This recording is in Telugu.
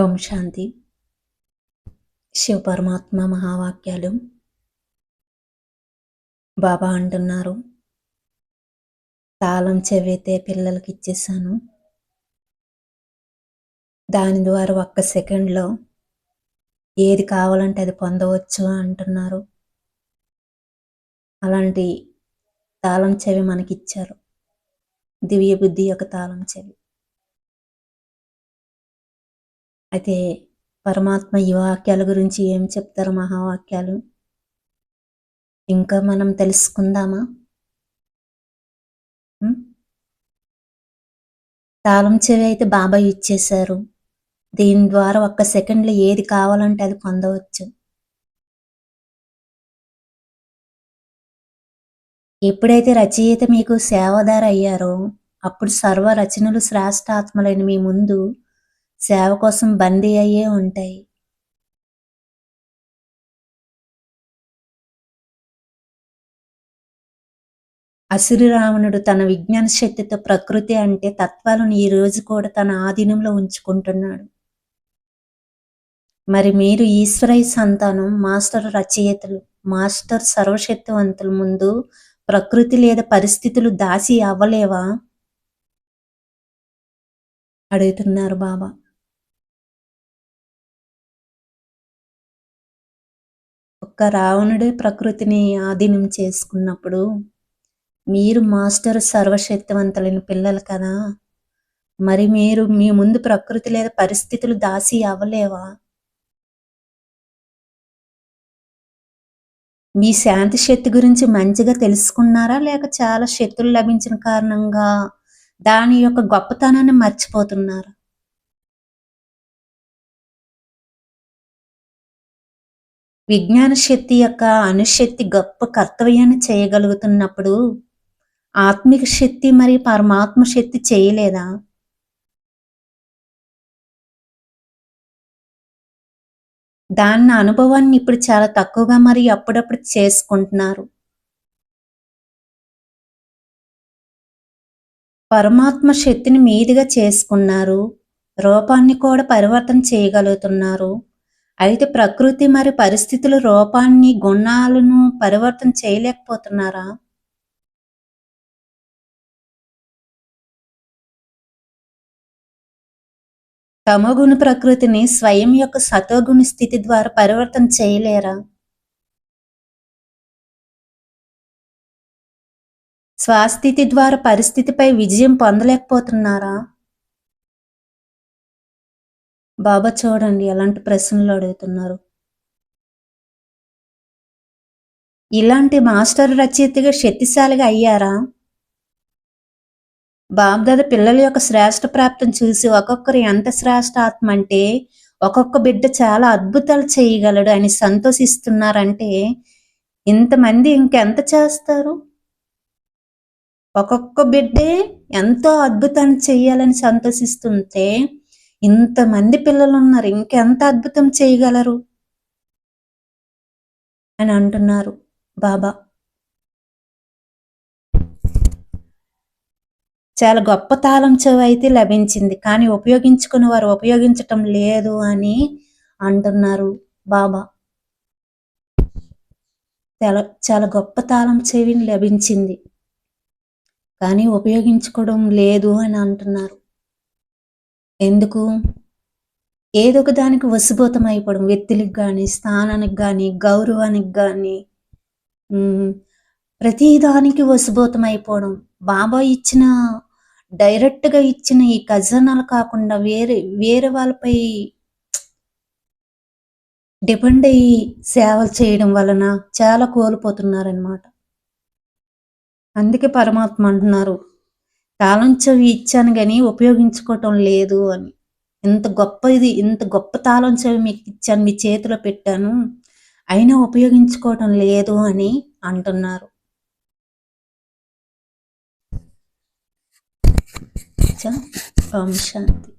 ఓం శాంతి. శివ పరమాత్మ మహావాక్యాలు. బాబా అంటున్నారు, తాళం చెవితే పిల్లలకి ఇచ్చేసాను, దాని ద్వారా ఒక్క సెకండ్లో ఏది కావాలంటే అది పొందవచ్చు అంటున్నారు. అలాంటి తాళం చెవి మనకిచ్చారు, దివ్య బుద్ధి యొక్క తాళం చెవి. అయితే పరమాత్మ ఈ వాక్యాల గురించి ఏం చెప్తారు, మహావాక్యాలు ఇంకా మనం తెలుసుకుందామా? తాళం చెవి అయితే బాబా ఇచ్చేశారు, దీని ద్వారా ఒక్క సెకండ్లో ఏది కావాలంటే అది పొందవచ్చు. ఎప్పుడైతే రచయిత మీకు సేవదార అయ్యారో అప్పుడు సర్వ రచనలు శ్రేష్టాత్మలైన మీ ముందు సేవ కోసం బందీ అయ్యే ఉంటాయి. అసురు రావణుడు తన విజ్ఞాన శక్తితో ప్రకృతి అంటే తత్వాలను ఈ రోజు కూడా తన ఆధీనంలో ఉంచుకుంటున్నాడు. మరి మీరు ఈశ్వరయ్య సంతానం, మాస్టర్ రచయితలు, మాస్టర్ సర్వశక్తివంతుల ముందు ప్రకృతి లేదా పరిస్థితులు దాసి అవ్వలేవా అడుగుతున్నారు బాబా. ఒక్క రావణుడే ప్రకృతిని ఆధీనం చేసుకున్నప్పుడు మీరు మాస్టర్ సర్వశక్తివంతులైన పిల్లలు కదా, మరి మీరు మీ ముందు ప్రకృతి లేదా పరిస్థితులు దాసి అవ్వలేవా? మీ శాంతి శక్తి గురించి మంచిగా తెలుసుకున్నారా, లేక చాలా శక్తులు లభించిన కారణంగా దాని యొక్క గొప్పతనాన్ని మర్చిపోతున్నారా? విజ్ఞాన శక్తి యొక్క అణుశక్తి గొప్ప కర్తవ్యాన్ని చేయగలుగుతున్నప్పుడు ఆత్మిక శక్తి మరియు పరమాత్మ శక్తి చేయలేదా? దాని అనుభవాన్ని ఇప్పుడు చాలా తక్కువగా మరియు అప్పుడప్పుడు చేసుకుంటున్నారు. పరమాత్మ శక్తిని మీదుగా చేసుకున్నారు, రూపాన్ని కూడా పరివర్తన చేయగలుగుతున్నారు. అయితే ప్రకృతి మరియు పరిస్థితుల రూపాన్ని, గుణాలను పరివర్తన చేయలేకపోతున్నారా? తమోగుణ ప్రకృతిని స్వయం యొక్క సతోగుణ స్థితి ద్వారా పరివర్తన చేయలేరా? స్వస్థితి ద్వారా పరిస్థితిపై విజయం పొందలేకపోతున్నారా? బాబా చూడండి ఎలాంటి ప్రశ్నలు అడుగుతున్నారు. ఇలాంటి మాస్టర్ రచయితగా శక్తిశాలిగా అయ్యారా? బాబ్దాద పిల్లల యొక్క శ్రేష్ఠ ప్రాప్తిని చూసి ఒక్కొక్కరు ఎంత శ్రేష్ఠ ఆత్మ అంటే ఒక్కొక్క బిడ్డ చాలా అద్భుతాలు చేయగలడు అని సంతోషిస్తున్నారంటే ఇంతమంది ఇంకెంత చేస్తారు? ఒక్కొక్క బిడ్డే ఎంతో అద్భుతాన్ని చెయ్యాలని సంతోషిస్తుంటే ఇంతమంది పిల్లలు ఉన్నారు, ఇంకెంత అద్భుతం చేయగలరు అని అంటున్నారు బాబా. చాలా గొప్ప తాళం చెవి అయితే లభించింది, కానీ ఉపయోగించుకుని వారు ఉపయోగించటం లేదు అని అంటున్నారు బాబా. చాలా గొప్ప తాళం చెవి లభించింది, కానీ ఉపయోగించుకోవడం లేదు అని అంటున్నారు. ఎందుకు? ఏదో ఒక దానికి వశీభూతం అయిపోవడం, వ్యక్తులకు కానీ, స్థానానికి కానీ, గౌరవానికి కానీ, ప్రతి దానికి వశీభూతం అయిపోవడం. బాబా ఇచ్చిన డైరెక్ట్గా ఇచ్చిన ఈ ఖజానాలు కాకుండా వేరే వాళ్ళపై డిపెండ్ అయ్యి సేవలు చేయడం వలన చాలా కోల్పోతున్నారనమాట. అందుకే పరమాత్మ అంటున్నారు, తాళం చెవి ఇచ్చాను కానీ ఉపయోగించుకోవటం లేదు అని. ఇంత గొప్ప తాళం చెవి మీకు ఇచ్చాను, మీ చేతిలో పెట్టాను, అయినా ఉపయోగించుకోవటం లేదు అని అంటున్నారు. ఓం శాంతి.